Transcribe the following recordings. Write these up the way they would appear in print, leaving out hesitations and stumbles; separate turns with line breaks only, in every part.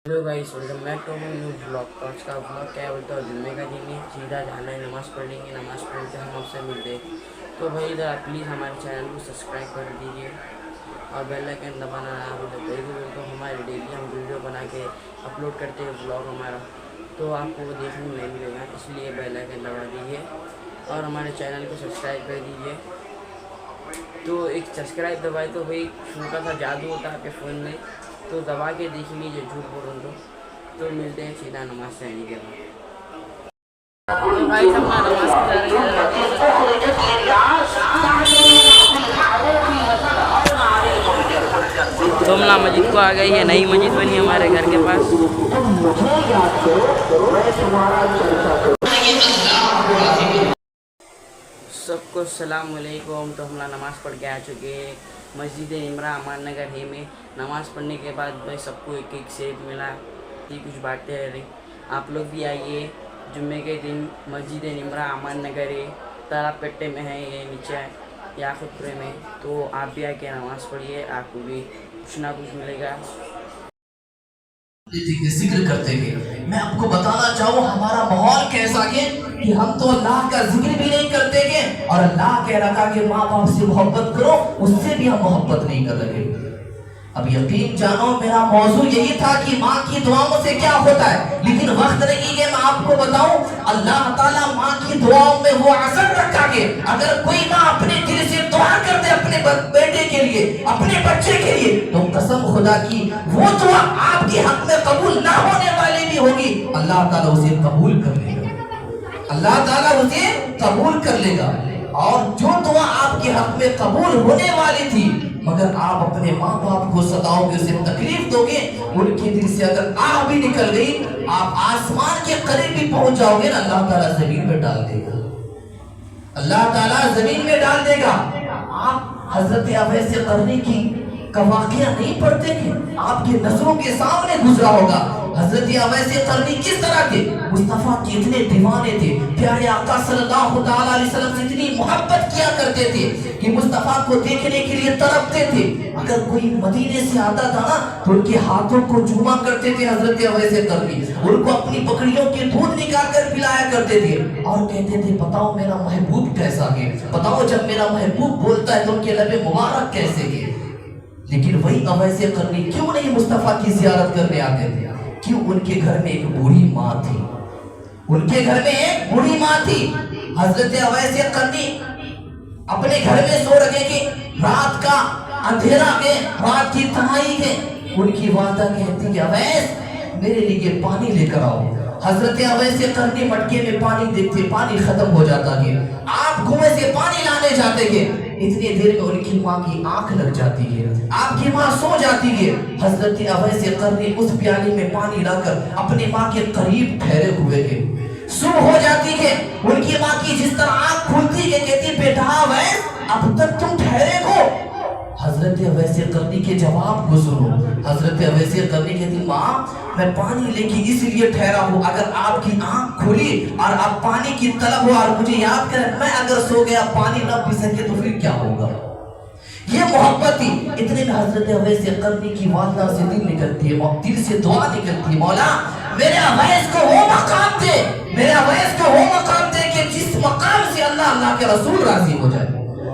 Hello guys, welcome back to my new blog. तो आज का ब्लॉग क्या बोलते हो, जुम्मे का दिन है, सीधा जाना है, नमाज़ पढ़ लेंगे, नमाज़ पढ़ के हम आपसे मिलते हैं। तो भाई इधर आप प्लीज़ हमारे चैनल को सब्सक्राइब कर दीजिए और बेल आइकन दबाना ना भूलें। तो हमारे डेली हम वीडियो बना के अपलोड करते हैं ब्लॉग हमारा, तो आपको वो देखने में नहीं मिलेगा, इसलिए बेल आइकन दबा दीजिए और हमारे चैनल को सब्सक्राइब कर दीजिए। तो एक सब्सक्राइब दबाए तो भाई छोटा सा जादू होता है आपके फ़ोन में, तो दबा के देख लीजिए, झूठ बोलूँ तो मिलते हैं सीधा नमाज से आने के बाद। तो भाई हम नमाज सोमना मस्जिद को आ गई है, नई मस्जिद बनी हमारे घर के पास। सबको सलाम अलैकुम। तो हम नमाज़ पढ़ के आ चुके हैं मस्जिद इमरा अमान नगर है में। नमाज़ पढ़ने के बाद भाई सबको एक एक सेब मिला, ये कुछ बातें रही। आप लोग भी आइए, जुम्मे के दिन मस्जिद इमरा अमान नगर है, तालाब पेट्टे में है, ये नीचे है याकुतपुरे में। तो आप भी आके नमाज़ पढ़िए, आपको भी कुछ ना कुछ मिलेगा।
जिक्र करते हुए मैं आपको बताना चाहूँ हमारा माहौल कैसा है कि हम तो अल्लाह का जिक्र भी नहीं करते हैं और अल्लाह कह रखा कि माँ बाप से मोहब्बत करो, उससे भी हम मोहब्बत नहीं कर रहे। अब यकीन जानो मेरा मौजू यही था कि माँ की दुआओं से क्या होता है, लेकिन वक्त नहीं है मैं आपको बताऊं अल्लाह ताला माँ की दुआओं में वो असर रखा कि अगर कोई माँ अपने दिल से दुआ करते अपने बेटे के लिए, अपने बच्चे के लिए, तो कसम खुदा की वो दुआ आपके हक में कबूल ना होने वाली भी होगी, अल्लाह ताला उसे कबूल कर लेगा, अल्लाह ताला उसे कबूल कर लेगा। और जो दुआ आपके हक में कबूल होने वाली थी, मगर आप अपने माँ बाप को सताओगे, उसे तकलीफ दोगे, उनके दिल से अगर आह भी निकल गई, आप आसमान के करीब भी पहुंच जाओगे ना, अल्लाह ताला जमीन में डाल देगा, अल्लाह ताला जमीन में डाल देगा। आप हजरत अवैस करनी की का वाकया नहीं पढ़ते थे, आपके नजरों के सामने गुजरा होगा। हजरत अवैस करनी किस तरह थे, मुस्तफा के इतने दीवाने थे, प्यारे आका सल्लल्लाहु अलैहि वसल्लम से इतनी मोहब्बत किया करते थे कि मुस्तफा को देखने के लिए तड़पते थे। अगर कोई मदीने से आता था ना तो उनके हाथों को चूमा करते थे हजरत अवैस करनी, उनको अपनी बकरियों के दूध निकाल कर पिलाया करते थे और कहते थे बताओ मेरा महबूब कैसा है, बताओ जब मेरा महबूब बोलता है तो उनके लबे मुबारक कैसे है। लेकिन वही अवैस करनी क्यों नहीं मुस्तफा की जियारत करने आते थे, क्यों? उनके घर में एक बूढ़ी माँ थी, उनके घर में एक बूढ़ी माँ थी। हजरत अवैस करनी अपने घर में सो रहे कि रात का अंधेरा के, रात की तन्हाई के, उनकी वादा कहती कि अवैस मेरे लिए पानी लेकर आओ। हजरत अवैस करनी मटके में पानी देखते, पानी खत्म हो जाता है, आप कुएं से पानी लाने जाते हैं, इतनी देर में उनकी माँ की आंख लग जाती है, आपकी माँ सो जाती है। हजरत अवैस करनी उस प्याली में पानी लाकर अपनी माँ के करीब ठहरे हुए हैं, सुबह हो जाती है, उनकी माँ की जिस तरह आंख खुलती है कहती बेटा अवैस अब तक तुम ठहरे हो। हजरत अवैस करनी के जवाब को सुनो। हजरत अवैस करनी कहती माँ मैं पानी लेके इसलिए ठहरा हूँ, अगर आपकी आंख खुली और आप पानी की तलब हो और मुझे याद करें, मैं अगर सो गया पानी न पी सके तो फिर क्या होगा। ये मोहब्बत थी। इतने में हजरत अवैस करनी की वालदा से दिल निकलती है, दिल से दुआ निकलती है, मौला मेरे अवैस को वो मकाम दे, मेरे अवैस को वो मकाम दे कि जिस मकाम से अल्लाह के रसूल राजी हो जाए।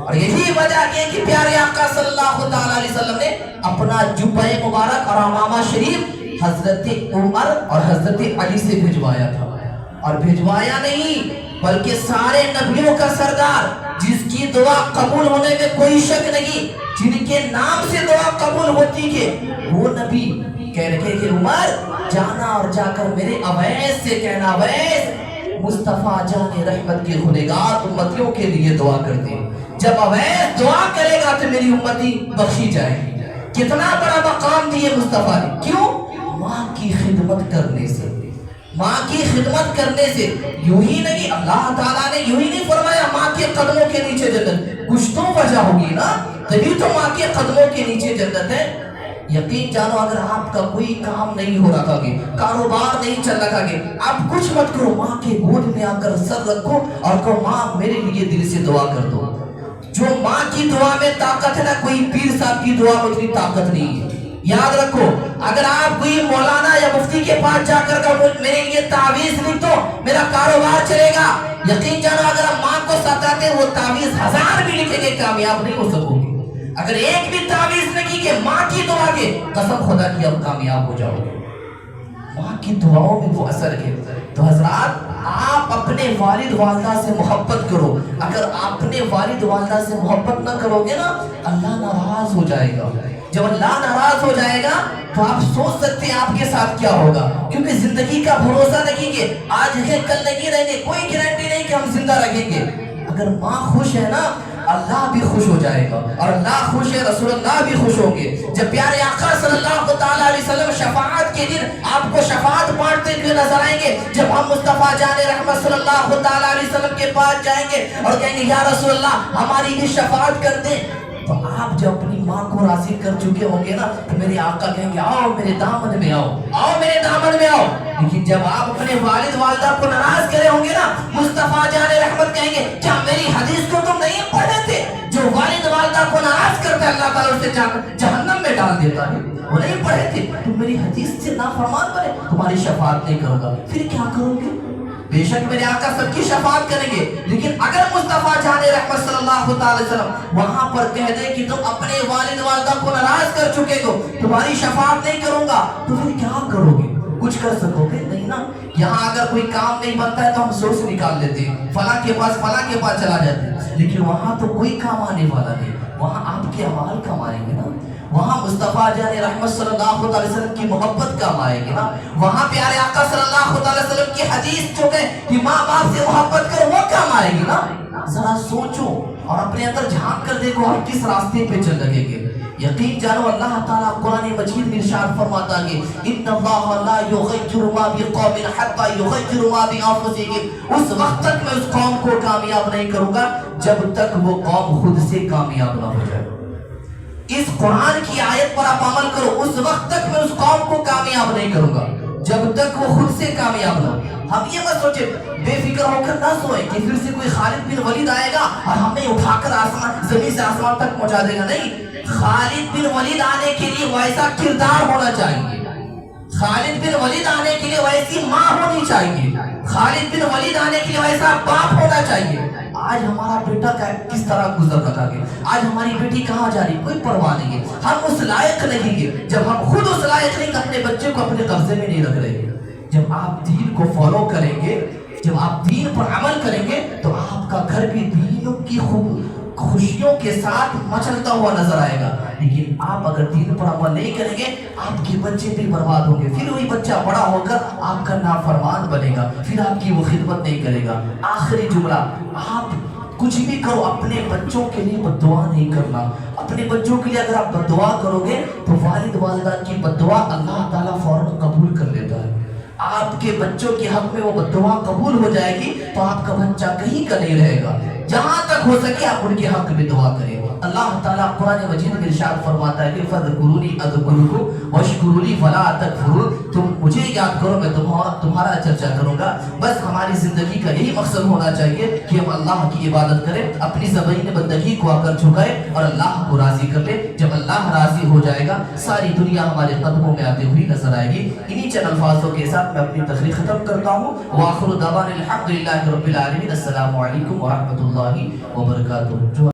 और यही वजह है कि प्यारे आका सल्लल्लाहु अलैहि वसल्लम ने अपना जुब्बा मुबारक और अमामा शरीफ हजरत उमर और हजरत अली से भिजवाया था, और भिजवाया नहीं बल्कि सारे नबियों का सरदार, जिसकी दुआ कबूल होने में कोई शक नहीं, जिनके नाम से दुआ कबूल होती है, वो नबी कह रहे कि उमर जाना और जाकर मेरे अवैस से कहना अवैस मुस्तफा जाने रहमत के गुनहगार उम्मतियों के लिए दुआ करते, जब अवैस दुआ करेगा तो मेरी उम्मती बख्शी जाएगी। कितना बड़ा मकाम दिए मुस्तफा ने, क्यों? माँ की खिदमत करने से, माँ की खिदमत करने से। यूं ही नहीं, अल्लाह ताला ने यूं ही नहीं फरमाया माँ के कदमों के नीचे जन्नत, कुछ तो वजह होगी ना, तभी तो माँ के कदमों के नीचे जन्नत है। यकीन जानो अगर आपका कोई काम नहीं हो रहा है, कारोबार नहीं चल रहा है, आप कुछ मत करो, माँ के गोद में आकर सर रखो और कहो माँ मेरे लिए दिल से दुआ कर दो। जो माँ की दुआ में ताकत है ना, कोई पीर साहब की दुआ में उतनी ताकत नहीं है। یاد رکھو، اگر آپ کوئی مولانا یا مفتی کے پاس جا کر میرے لیے تعویذ لکھ دو میرا کاروبار چلے گا، یقین جانو اگر ہم ماں کو ستاتے وہ تعویذ 1000 بھی لکھیں گے کامیاب نہیں ہو سکو گے۔ اگر ایک بھی تعویذ نہیں کہ ماں کی دعا کے قسم خدا کی اب کامیاب ہو جاؤ گے۔ ماں کی دعاؤں میں وہ اثر ہے۔ تو حضرات آپ اپنے والد والدہ سے محبت کرو، اگر آپ اپنے والد والدہ سے محبت نہ کرو گے نا اللہ ناراض ہو جائے گا۔ جب اللہ ناراض ہو جائے گا تو آپ سوچ سکتے ہیں آپ کے ساتھ کیا ہوگا، کیونکہ زندگی کا بھروسہ نہیں کہ آج ہے کل نہیں رہیں گے، کوئی گارنٹی نہیں کہ ہم زندہ رہیں گے۔ اگر ماں خوش ہے نا اللہ بھی خوش ہو جائے گا، اور اللہ خوش ہے رسول اللہ بھی خوش ہوں گے۔ جب پیارے آقا صلی اللہ تعالیٰ علیہ وسلم شفاعت کے دن آپ کو شفاعت بانٹتے ہوئے نظر آئیں گے، جب ہم مصطفیٰ جان رحمت صلی اللہ تعالیٰ علیہ وسلم کے پاس جائیں گے اور کہیں گے یا رسول اللہ ہماری بھی شفاعت کر دیں، تو آپ جب اپنی ماں کو راضی کر چکے ہوں گے نا تو میرے آقا کہیں گے آؤ میرے دامن میں آؤ، آؤ میرے دامن میں آؤ۔ لیکن جب آپ اپنے والد والدہ کو ناراض کرے ہوں گے نا مصطفیٰ جان رحمت کہیں گے کیا میری حدیث کو تم نہیں پڑھے تھے؟ جو والد والدہ کو ناراض کرتا ہے اللہ تعالیٰ اسے جہنم میں ڈال دیتا ہے۔ وہ نہیں پڑھے تھے، تم میری حدیث سے نافرمان بنے، تمہاری شفاعت نہیں کروں گا، پھر کیا کرو گے؟ بے شک میرے آقا سب کی شفاعت کریں گے، لیکن اگر مصطفیٰ جان رحمت صلی اللہ علیہ وسلم وہاں پر کہہ دے کہ تم اپنے والد والدہ کو ناراض کر چکے ہو تمہاری شفاعت نہیں کروں گا، تو پھر کیا کرو گے؟ کچھ کر سکو گے نہیں نا۔ یہاں اگر کوئی کام نہیں بنتا ہے تو ہم سورس نکال لیتے ہیں، فلاں کے پاس چلا جاتے ہیں، لیکن وہاں تو کوئی کام آنے والا نہیں، وہاں آپ کے اعمال کام آئیں گے نا، وہاں مصطفیٰ جان رحمت صلی اللہ علیہ وسلم کی محبت کام آئے گی نا، وہاں پیارے آقا صلی اللہ علیہ وسلم کی حدیث جو ہے کہ ماں باپ سے محبت کرو وہ کام آئے گی نا۔ ذرا سوچو اور اپنے اندر جھانک کر دیکھو ہم کس راستے پہ چل لگیں گے۔ یقین جانو اللہ تعالیٰ قرآن مجید میں ارشاد فرماتا ہے ان اللہ لا یغیر ما بقوم حتی یغیر ما بانفسہم، اس وقت تک میں اس قوم کو کامیاب نہیں کروں گا جب تک وہ قوم خود سے کامیاب نہ ہو جائے۔ اس قرآن کی آیت پر آپ عمل کرو، اس وقت تک میں اس قوم کو کامیاب نہیں کروں گا جب تک وہ خود سے کامیاب نہ ہو۔ ہم یہ مت سوچے، بے فکر ہو کر نہ سوئیں کہ پھر سے کوئی خالد بن ولید آئے گا اور ہمیں اٹھا کر زمین سے آسمان تک پہنچا دے گا، نہیں۔ خالد بن ولید آنے کے لیے ویسا کردار ہونا چاہیے، خالد بن ولید آنے کے لیے ویسی ماں ہونی چاہیے، خالد بن ولید آنے کے لیے ویسا باپ ہونا چاہیے۔ آج ہمارا بیٹا کس طرح گزر رہا ہے، آج ہماری بیٹی کہاں جا رہی کوئی پرواہ نہیں ہے، ہم اس لائق نہیں ہے۔ جب ہم خود اس لائق نہیں اپنے بچے کو اپنے قبضے میں نہیں رکھ رہے ہیں، جب آپ دین کو فالو کریں گے، جب آپ دین پر عمل کریں گے تو آپ کا گھر بھی دینوں کی خوشیوں کے ساتھ مچلتا ہوا نظر آئے گا۔ لیکن آپ اگر دین پر عمل نہیں کریں گے آپ کے بچے بھی برباد ہوں گے، پھر وہی بچہ بڑا ہو کر آپ کا نافرمان بنے گا، پھر آپ کی وہ خدمت نہیں کرے گا۔ آخری جملہ، آپ کچھ بھی کرو اپنے بچوں کے لیے بد دعا نہیں کرنا۔ اپنے بچوں کے لیے اگر آپ بد دعا کرو گے تو والد والدہ کی بد دعا اللہ تعالیٰ فوراً قبول کر لیتا ہے۔ آپ کے بچوں کے حق میں وہ بد دعا قبول ہو جائے گی تو آپ کا بچہ کہیں کا نہیں رہے گا۔ جہاں تک ہو سکے آپ ان کے حق میں دعا کریں۔ اللہ تعالیٰ قرآن مجید میں ارشاد فرماتا ہے کہ فَاذْكُرُونِي أَذْكُرْكُمْ وَاشْكُرُوا لِي وَلَا تَكْفُرُونِ، تم مجھے یاد کرو میں تمہارا چرچا کروں گا۔ بس ہماری زندگی کا یہی مقصد ہونا چاہیے کہ ہم اللہ کی عبادت کریں، اپنی زمین بندگی کو آ کر جھکائے اور اللہ کو راضی کر لے۔ جب اللہ راضی ہو جائے گا ساری دنیا ہمارے قدموں میں آتے ہوئی نظر آئے گی۔ انہی چند الفاظوں کے ساتھ میں اپنی تقریر ختم کرتا ہوں۔ وآخر دعوانا الحمد للہ رب العالمین۔ السلام علیکم ورحمۃ اللہ وبرکاتہ۔